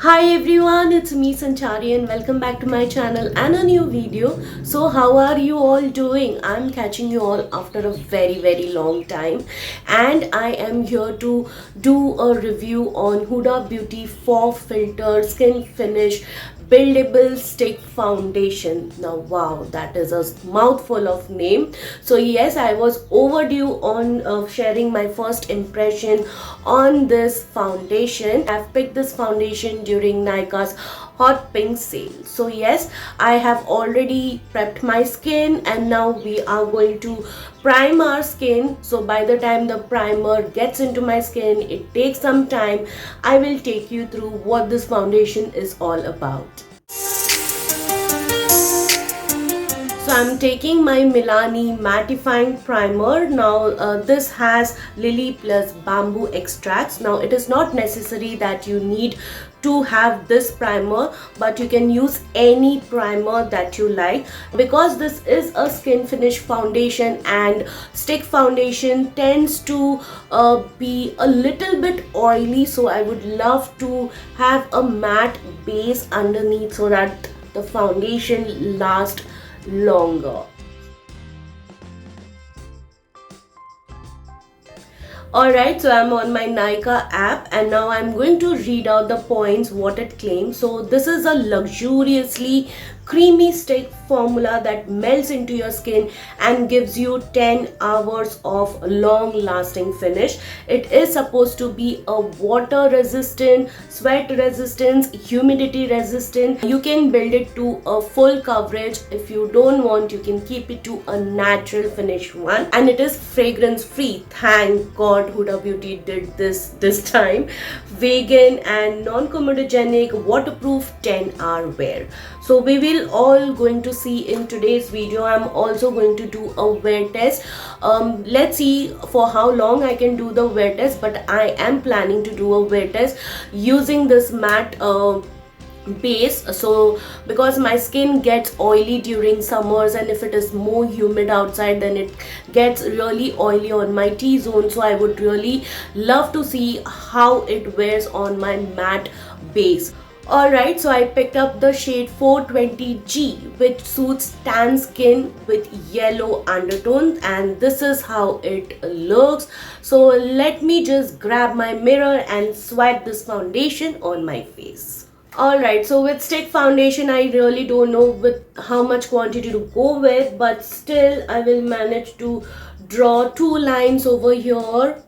Hi everyone, it's me Sanchari and welcome back to my channel and a new video. So how are you all doing? I'm catching you all after a very long time and I am here to do a review on Huda Beauty Faux-Filter Skin Finish Buildable Stick Foundation. Now wow, that is a mouthful of name. So yes, I was overdue on sharing my first impression on this foundation. I've picked this foundation during Nykaa's hot pink sale. So yes, I have already prepped my skin and now we are going to prime our skin. So by the time the primer gets into my skin, it takes some time. I will take you through what this foundation is all about. So I'm taking my Milani Mattifying primer. Now this has lily plus bamboo extracts. Now it is not necessary that you need to have this primer, but you can use any primer that you like. Because this is a skin finish foundation and stick foundation tends to be a little bit oily, so I would love to have a matte base underneath so that the foundation lasts longer. Alright, so I'm on my Nykaa app and now I'm going to read out the points what it claims. So this is a luxuriously creamy stick formula that melts into your skin and gives you 10 hours of long lasting finish. It is supposed to be a water resistant, sweat resistant, humidity resistant. You can build it to a full coverage. If you don't want, you can keep it to a natural finish one, and it is fragrance free. Thank God Huda Beauty did this time. Vegan and non-comedogenic, waterproof, 10-hour wear. So we will all going to see in today's video. I'm also going to do a wear test. Let's see for how long I can do the wear test, but I am planning to do a wear test using this matte base. So because my skin gets oily during summers and if it is more humid outside, then it gets really oily on my T-zone. So I would really love to see how it wears on my matte base. Alright, so I picked up the shade 420G, which suits tan skin with yellow undertones, and this is how it looks. So let me just grab my mirror and swipe this foundation on my face. Alright, so with stick foundation, I really don't know with how much quantity to go with, but still I will manage to draw two lines over here.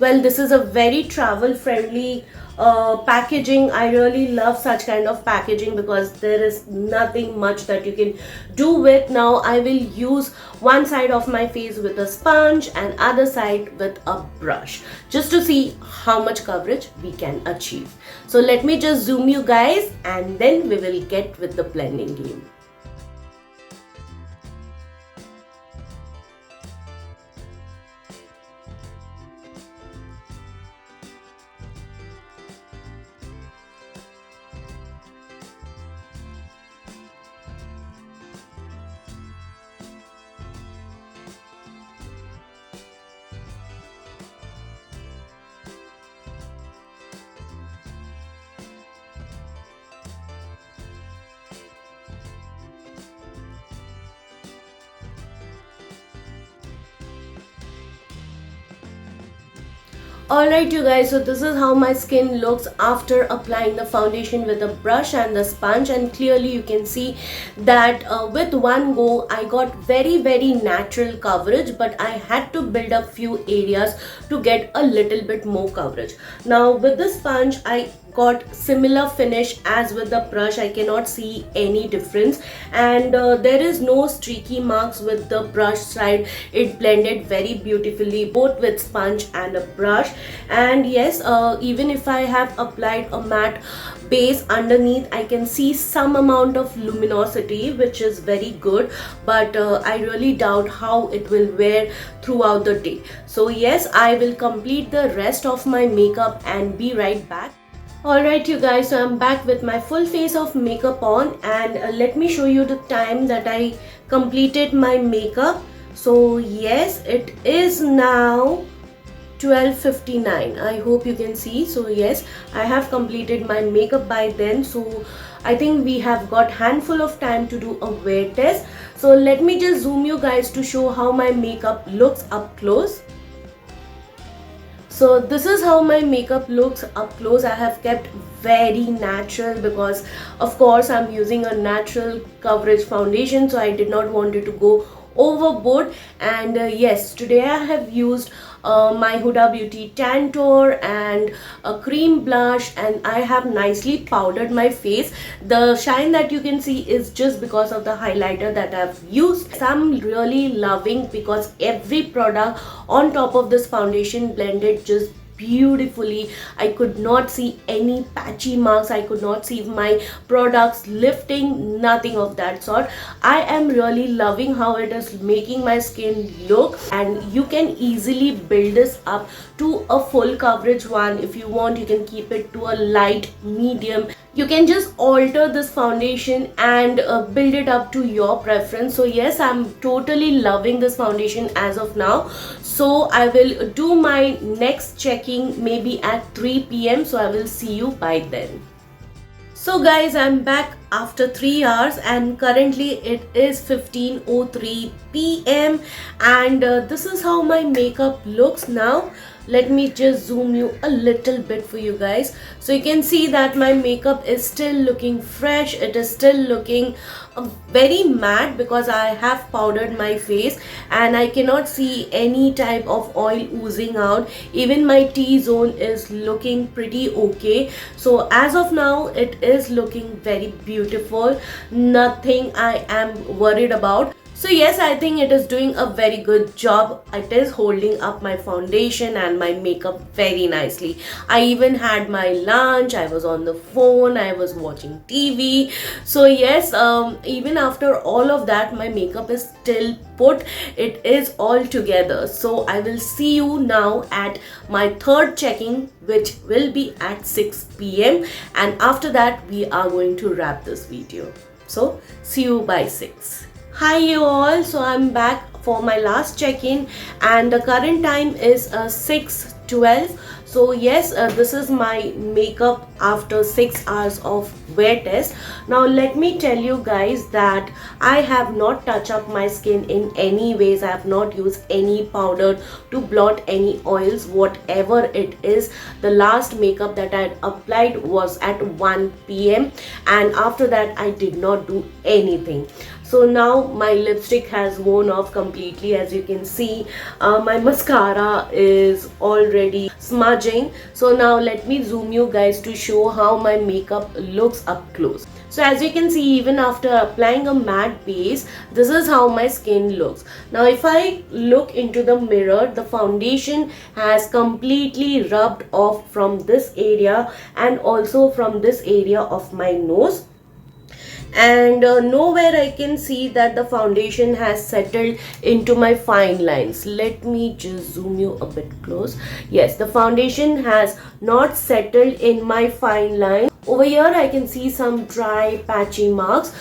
Well, this is a very travel friendly packaging. I really love such kind of packaging because there is nothing much that you can do with. Now I will use one side of my face with a sponge and other side with a brush just to see how much coverage we can achieve. So let me just zoom you guys and then we will get with the blending game. Alright you guys, so this is how my skin looks after applying the foundation with a brush and the sponge, and clearly you can see that with one go I got very natural coverage, but I had to build up few areas to get a little bit more coverage. Now with the sponge I got similar finish as with the brush. I cannot see any difference, and there is no streaky marks with the brush side. It blended very beautifully both with sponge and a brush. And yes, even if I have applied a matte base underneath, I can see some amount of luminosity, which is very good, but I really doubt how it will wear throughout the day. So yes, I will complete the rest of my makeup and be right back. Alright you guys, so I'm back with my full face of makeup on, and let me show you the time that I completed my makeup. So yes, it is now 12:59. I hope you can see. So yes, I have completed my makeup by then. So I think we have got handful of time to do a wear test. So let me just zoom you guys to show how my makeup looks up close. So this is how my makeup looks up close. I have kept very natural because of course I'm using a natural coverage foundation, so I did not want it to go overboard. And yes, today I have used my Huda Beauty Tantor and a cream blush, and I have nicely powdered my face. The shine that you can see is just because of the highlighter that I've used. I'm really loving because every product on top of this foundation blended just beautifully. I could not see any patchy marks, I could not see my products lifting, nothing of that sort. I am really loving how it is making my skin look, and you can easily build this up to a full coverage one. If you want, you can keep it to a light medium. You can just alter this foundation and build it up to your preference. So yes, I'm totally loving this foundation as of now. So I will do my next checking maybe at 3 p.m. So I will see you by then. So guys, I'm back after 3 hours and currently it is 15:03 p.m. and this is how my makeup looks now. Let me just zoom you a little bit for you guys. So you can see that my makeup is still looking fresh. It is still looking very matte because I have powdered my face and I cannot see any type of oil oozing out. Even my T-zone is looking pretty okay. So as of now, it is looking very beautiful. Nothing I am worried about. So yes, I think it is doing a very good job. It is holding up my foundation and my makeup very nicely. I even had my lunch, I was on the phone, I was watching TV. So yes, even after all of that, my makeup is still put. It is all together. So I will see you now at my third checking, which will be at 6 p.m. and after that we are going to wrap this video. So see you by 6. Hi you all, so I'm back for my last check-in and the current time is 6:12. So yes, this is my makeup after 6 hours of wear test. Now let me tell you guys that I have not touched up my skin in any ways. I have not used any powder to blot any oils, whatever it is. The last makeup that I had applied was at 1 p.m. and after that I did not do anything. So now my lipstick has worn off completely. As you can see, my mascara is already smudging. So now let me zoom you guys to show how my makeup looks up close. So as you can see, even after applying a matte base, this is how my skin looks. Now if I look into the mirror, the foundation has completely rubbed off from this area and also from this area of my nose. And nowhere I can see that the foundation has settled into my fine lines. Let me just zoom you a bit close. Yes, the foundation has not settled in my fine line. Over here I can see some dry patchy marks.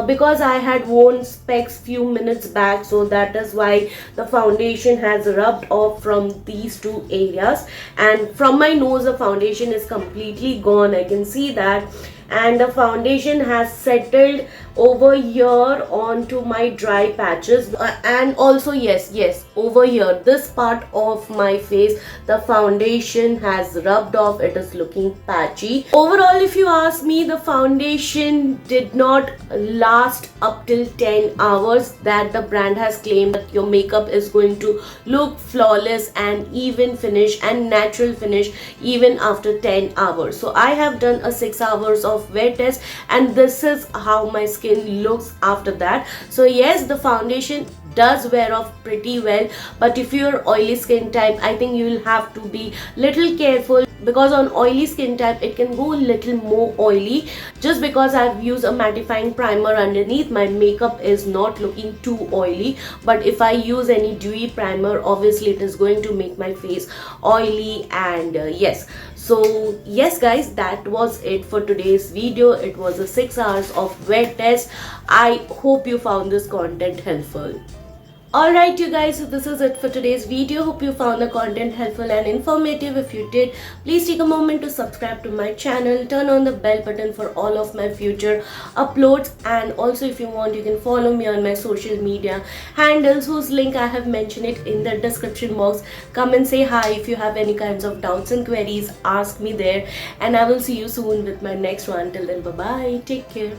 Because I had worn specs few minutes back, so that is why the foundation has rubbed off from these two areas, and from my nose the foundation is completely gone. I can see that, and the foundation has settled over here onto my dry patches, and also yes, over here this part of my face the foundation has rubbed off. It is looking patchy. Overall, if you ask me, the foundation did not last up till 10 hours that the brand has claimed that your makeup is going to look flawless and even finish and natural finish even after 10 hours. So I have done a 6 hours of wear test and this is how my skin looks after that. So yes, the foundation does wear off pretty well, but if you're oily skin type, I think you will have to be little careful, because on oily skin type it can go a little more oily. Just because I've used a mattifying primer underneath, my makeup is not looking too oily, but if I use any dewy primer, obviously it is going to make my face oily. And yes, so yes guys, that was it for today's video. It was a 6 hours of wear test. I hope you found this content helpful. Alright you guys, so this is it for today's video. Hope you found the content helpful and informative. If you did, please take a moment to subscribe to my channel, turn on the bell button for all of my future uploads, and also if you want you can follow me on my social media handles whose link I have mentioned it in the description box. Come and say hi. If you have any kinds of doubts and queries, ask me there, and I will see you soon with my next one. Till then, bye bye, take care.